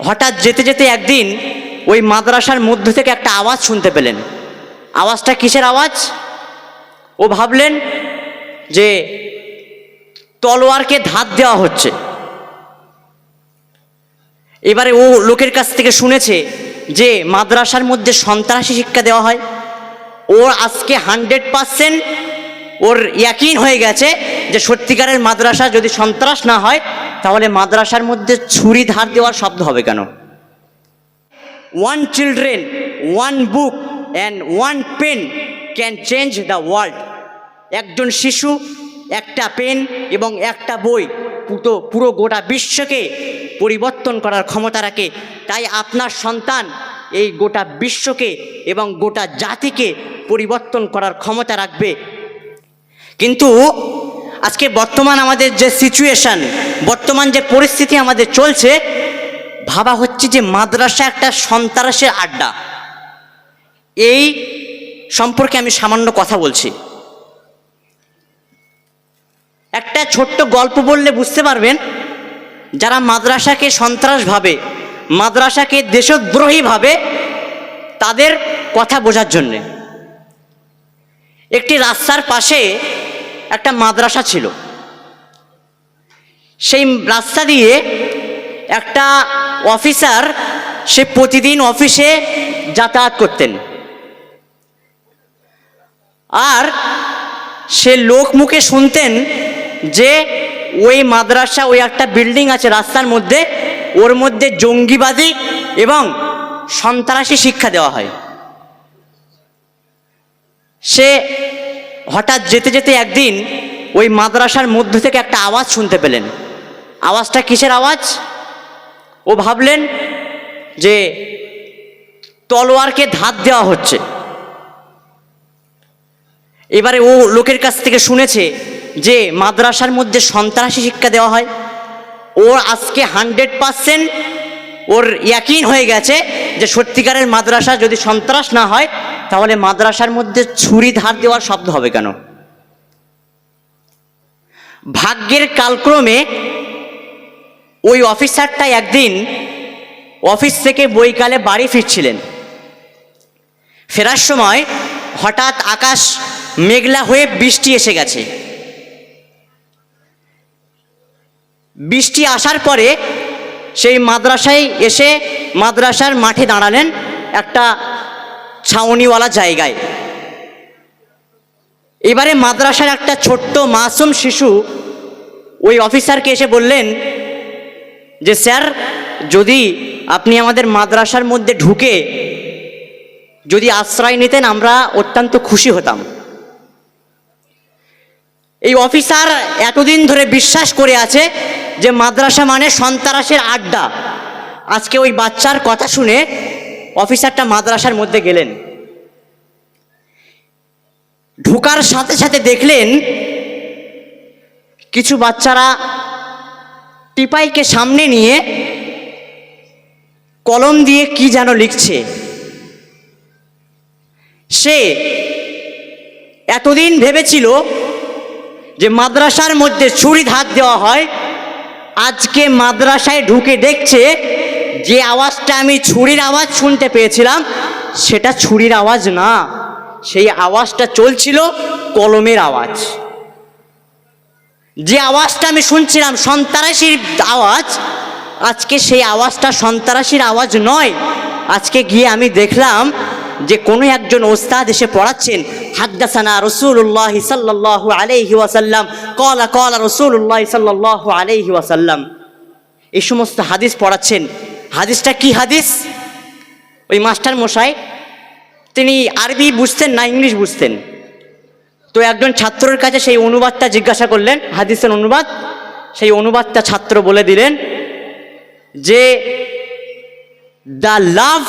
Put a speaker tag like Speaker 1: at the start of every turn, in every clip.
Speaker 1: হঠাৎ যেতে যেতে একদিন ওই মাদ্রাসার মধ্য থেকে একটা আওয়াজ শুনতে পেলেন। আওয়াজটা কিসের আওয়াজ? ও ভাবলেন যে তলোয়ারকে ধার দেওয়া হচ্ছে। এবারে ও লোকের কাছ থেকে শুনেছে যে মাদ্রাসার মধ্যে সন্ত্রাসী শিক্ষা দেওয়া হয়। ওর আজকে 100% ওর ইয়াকিন হয়ে গেছে যে সত্যিকারের মাদ্রাসা যদি সন্ত্রাস না হয় তাহলে মাদ্রাসার মধ্যে ছুরি ধার দেওয়ার শব্দ হবে কেন? One children, one book and one pen can change the world. একজন শিশু, একটা পেন এবং একটা বই পুরো গোটা বিশ্বকে পরিবর্তন করার ক্ষমতা রাখে। তাই আপনার সন্তান এই গোটা বিশ্বকে এবং গোটা জাতিকে পরিবর্তন করার ক্ষমতা রাখবে। কিন্তু আজকে বর্তমান আমাদের যে সিচুয়েশন, বর্তমান যে পরিস্থিতি আমাদের চলছে, ভাবা হচ্ছে যে মাদ্রাসা একটা সন্ত্রাসের আড্ডা। এই সম্পর্কে আমি সামান্য কথা বলছি। একটা ছোট্ট গল্প বললে বুঝতে পারবেন যারা মাদ্রাসাকে সন্ত্রাস ভাবে, মাদ্রাসাকে দেশদ্রোহী ভাবে, তাদের কথা বোঝার জন্যে। একটি রাস্তার পাশে একটা মাদ্রাসা ছিল। সেই রাস্তা দিয়ে একটা অফিসার, সে প্রতিদিন অফিসে যাতায়াত করতেন। আর সে লোক মুখে শুনতেন যে ওই মাদ্রাসা, ওই একটা বিল্ডিং আছে রাস্তার মধ্যে, ওর মধ্যে জঙ্গিবাদী এবং সন্ত্রাসী শিক্ষা দেওয়া হয়। সে হঠাৎ যেতে যেতে একদিন ওই মাদ্রাসার মধ্য থেকে একটা আওয়াজ শুনতে পেলেন। আওয়াজটা কিসের আওয়াজ? ও ভাবলেন যে তলোয়ারকে ধার দেওয়া হচ্ছে। এবারে ও লোকের কাছ থেকে শুনেছে যে মাদ্রাসার মধ্যে সন্ত্রাসী শিক্ষা দেওয়া হয়। ওর আজকে 100% ওর ইয়াকিন হয়ে গেছে যে সত্যিকারের মাদ্রাসা যদি সন্ত্রাস না হয় তাহলে মাদ্রাসার মধ্যে ছুরি ধার দেওয়ার শব্দ হবে কেন? ভাগ্যের কালক্রমে ওই অফিসারটা একদিন অফিস থেকে বৈকালে বাড়ি ফিরছিলেন। ফেরার সময় হঠাৎ আকাশ মেঘলা হয়ে বৃষ্টি এসে গেছে। বৃষ্টি আসার পরে সেই মাদ্রাসায় এসে মাদ্রাসার মাঠে দাঁড়ালেন একটা ছাউনিওয়ালা জায়গায়। এবারে মাদ্রাসার একটা ছোট্ট মাসুম শিশু ওই অফিসারকে এসে বললেন যে স্যার, যদি আপনি আমাদের মাদ্রাসার মধ্যে ঢুকে যদি আশ্রয় নিতেন আমরা অত্যন্ত খুশি হতাম। এই অফিসার এতদিন ধরে বিশ্বাস করে আছে যে মাদ্রাসা মানে সন্ত্রাসের আড্ডা। আজকে ওই বাচ্চার কথা শুনে অফিসারটা মাদ্রাসার মধ্যে গেলেন। ঢোকার সাথে সাথে দেখলেন কিছু বাচ্চারা টিপাইকে সামনে নিয়ে কলম দিয়ে কি যেন লিখছে। সে এতদিন ভেবেছিল যে মাদ্রাসার মধ্যে ছুরি ধার দেওয়া হয়, আজকে মাদ্রাসায় ঢুকে দেখছে যে আওয়াজটা আমি ছুরির আওয়াজ শুনতে পেয়েছিলাম সেটা ছুরির আওয়াজ না, সেই আওয়াজটা চলছিল কলমের আওয়াজ। যে আওয়াজটা আমি শুনছিলাম সন্ত্রাসীর আওয়াজ, আজকে সেই আওয়াজটা সন্ত্রাসীর আওয়াজ নয়। আজকে গিয়ে আমি দেখলাম যে কোনো একজন ওস্তাদ এসে পড়াচ্ছেন, হাদ্দাসানা রাসূলুল্লাহ সাল্লাল্লাহু আলাইহি ওয়াসাল্লাম, ক্বালা ক্বালা রাসূলুল্লাহ সাল্লাল্লাহু আলাইহি ওয়াসাল্লাম, এই সমস্ত হাদিস পড়াচ্ছেন। হাদিসটা কি হাদিস? ওই মাস্টার মশাই তিনি আরবি বুঝতেন না, ইংলিশ বুঝতেন। তো একজন ছাত্রের কাছে সেই অনুবাদটা জিজ্ঞাসা করলেন, হাদিসের অনুবাদ। সেই অনুবাদটা ছাত্র বলে দিলেন যে the love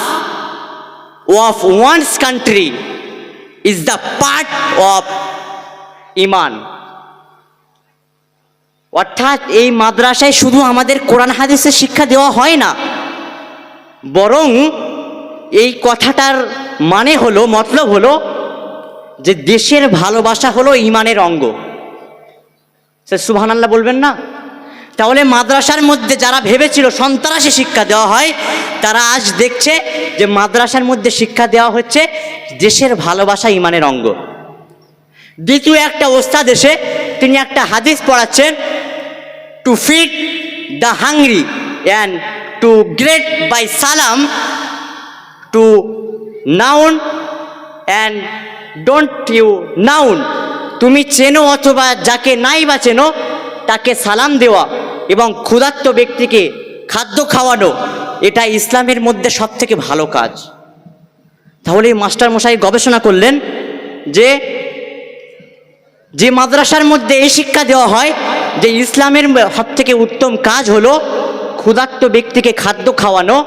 Speaker 1: of one's country is the part of iman. অর্থাৎ এই মাদ্রাসায় শুধু আমাদের কোরআন হাদিসের শিক্ষা দেওয়া হয় না, বরং এই কথাটার মানে হলো, মতলব হলো যে দেশের ভালোবাসা হলো ইমানের অঙ্গ। সে সুবহানাল্লাহ বলবেন না? তাহলে মাদ্রাসার মধ্যে যারা ভেবেছিল সন্ত্রাসী শিক্ষা দেওয়া হয়, তারা আজ দেখছে যে মাদ্রাসার মধ্যে শিক্ষা দেওয়া হচ্ছে দেশের ভালোবাসা ইমানের অঙ্গ। দ্বিতীয় একটা ওস্তাদ এসে তিনি একটা হাদিস পড়াচ্ছেন, to feed the hungry and to greet by সালাম to known and don't you known. তুমি চেনো অথবা যাকে নাই বা চেনো তাকে সালাম দেওয়া এবং ক্ষুধার্ত ব্যক্তিকে খাদ্য খাওয়ানো, এটা ইসলামের মধ্যে সব থেকে ভালো কাজ। তাহলে মাস্টারমশাই গবেষণা করলেন যে মাদ্রাসার মধ্যে এই শিক্ষা দেওয়া হয় যে ইসলামের সব থেকে উত্তম কাজ হলো ক্ষুধার্ত ব্যক্তিকে খাদ্য খাওয়ানো,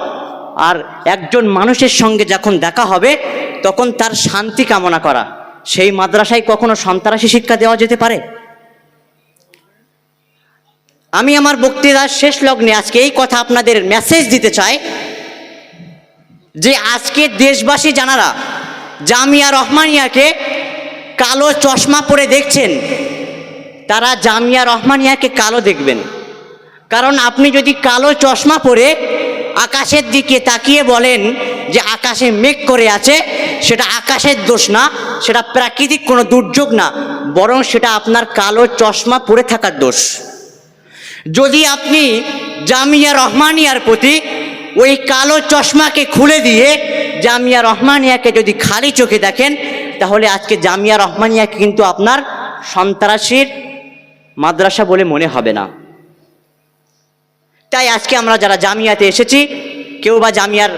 Speaker 1: আর একজন মানুষের সঙ্গে যখন দেখা হবে তখন তার শান্তি কামনা করা। সেই মাদ্রাসায় কখনো সন্ত্রাসী শিক্ষা দেওয়া যেতে পারে? আমি আমার বক্তৃতার শেষ লগ্নে আজকে এই কথা আপনাদের মেসেজ দিতে চাই যে আজকে দেশবাসী জানারা জামিয়া রহমানিয়াকে কালো চশমা পরে দেখছেন, তারা জামিয়া রহমানিয়াকে কালো দেখবেন। কারণ আপনি যদি কালো চশমা পরে আকাশের দিকে তাকিয়ে বলেন যে আকাশে মেঘ করে আছে, সেটা আকাশের দোষ না, সেটা প্রাকৃতিক কোনো দুর্যোগ না, বরং সেটা আপনার কালো চশমা পরে থাকার দোষ। যদি আপনি জামিয়া রহমানিয়ার প্রতি ওই কালো চশমাকে খুলে দিয়ে জামিয়া রহমানিয়াকে যদি খালি চোখে দেখেন, তাহলে আজকে জামিয়া রহমানিয়াকে কিন্তু আপনার সন্ত্রাসীর মাদ্রাসা বলে মনে হবে না। তাই আজকে আমরা যারা জামিয়াতে এসেছি, কেউ বা জামিয়ার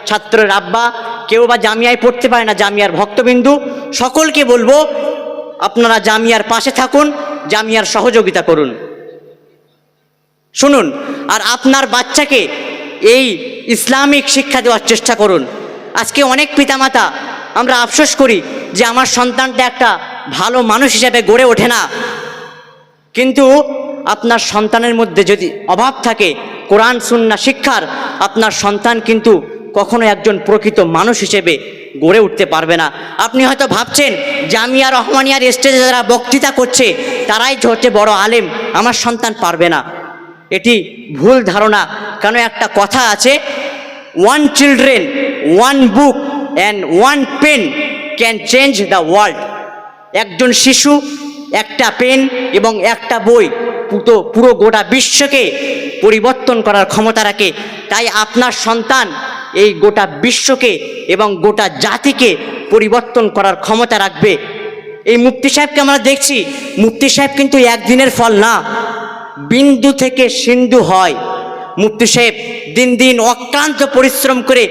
Speaker 1: ছাত্রের আব্বা, কেউ বা জামিয়ায় পড়তে পারে না, জামিয়ার ভক্তবিন্দু, সকলকে বলবো আপনারা জামিয়ার পাশে থাকুন, জামিয়ার সহযোগিতা করুন। শুনুন, আর আপনার বাচ্চাকে এই ইসলামিক শিক্ষা দেওয়ার চেষ্টা করুন। আজকে অনেক পিতামাতা আমরা আফসোস করি যে আমার সন্তানটা একটা ভালো মানুষ হিসেবে গড়ে ওঠে না, কিন্তু আপনার সন্তানের মধ্যে যদি অভাব থাকে কোরআন সুন্নাহ শিক্ষার, আপনার সন্তান কিন্তু কখনো একজন প্রকৃত মানুষ হিসেবে গড়ে উঠতে পারবে না। আপনি হয়তো ভাবছেন জামিয়া রহমানিয়ার স্টেজে যারা বক্তৃতা করছে তারাই হচ্ছে বড় আলেম, আমার সন্তান পারবে না। এটি ভুল ধারণা। কেন একটা কথা আছে, one children, one book and one pen can change the world. একজন শিশু, একটা পেন এবং একটা বই পুরো গোটা বিশ্বকে পরিবর্তন করার ক্ষমতা রাখে। তাই আপনার সন্তান এই গোটা বিশ্বকে এবং গোটা জাতিকে পরিবর্তন করার ক্ষমতা রাখবে। এই মুফতি সাহেবকে আমরা দেখছি, মুফতি সাহেব কিন্তু একদিনের ফল না, বিন্দু থেকে সিন্ধু হয়। মুফতি সাহেব দিন দিন অক্লান্ত পরিশ্রম করে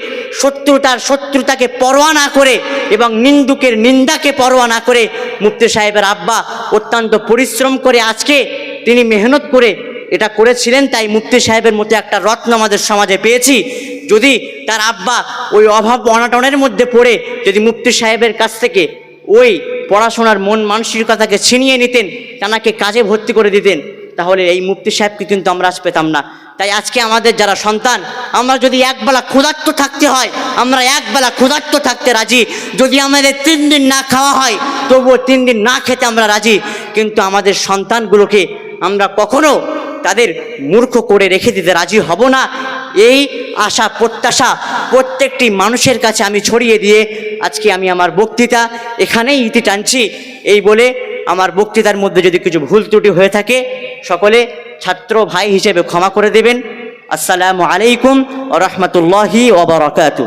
Speaker 1: শত্রুতাকে পরোয়া না করে এবং নিন্দুকের নিন্দাকে পরোয়া না করে মুফতি সাহেবের আব্বা অত্যন্ত পরিশ্রম করে আজকে তিনি মেহনত করে এটা করেছিলেন। তাই মুফতি সাহেবের মতো একটা রত্ন আমাদের সমাজে পেয়েছি। যদি তার আব্বা ওই অভাব অনাটনের মধ্যে পড়ে যদি মুফতি সাহেবের কাছ থেকে ওই পড়াশোনার মন মানসিকতাকে ছিনিয়ে নিতেন, তাকে কাজে ভর্তি করে দিতেন, তাহলে এই মুফতি সাহেবকে কিন্তু আমরা আজ পেতাম না। তাই আজকে আমাদের যারা সন্তান, আমরা যদি একবেলা ক্ষুধার্ত থাকতে হয়, আমরা একবেলা ক্ষুধার্ত থাকতে রাজি। যদি আমাদের 3 দিন না খাওয়া হয়, তবুও 3 দিন না খেতে আমরা রাজি। কিন্তু আমাদের সন্তানগুলোকে আমরা কখনো তাদের মূর্খ করে রেখে দিতে রাজি হব না। এই আশা প্রত্যাশা প্রত্যেকটি মানুষের কাছে আমি ছড়িয়ে দিয়ে আজকে আমি আমার বক্তৃতা এখানেই ইতি টানছি। এই বলে আমার বক্তৃতার মধ্যে যদি কিছু ভুল ত্রুটি হয়ে থাকে সকলে ছাত্র ভাই হিসেবে ক্ষমা করে দেবেন। আসসালামু আলাইকুম ওয়া রাহমাতুল্লাহি ওয়া বারাকাতুহু।